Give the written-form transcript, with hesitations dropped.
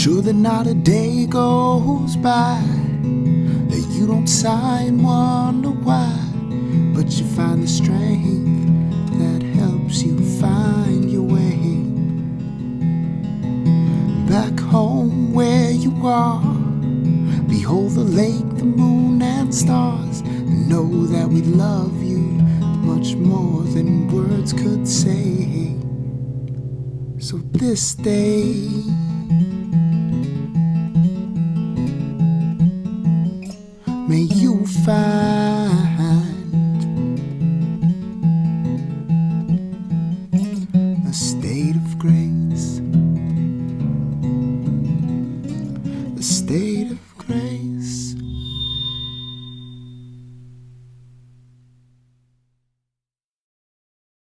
sure that not a day goes by that you don't sigh and wonder why, but you find the strength that helps you find your way back home where you are. Behold the lake, the moon and stars, and know that we love you much more than words could say. So this day, may you find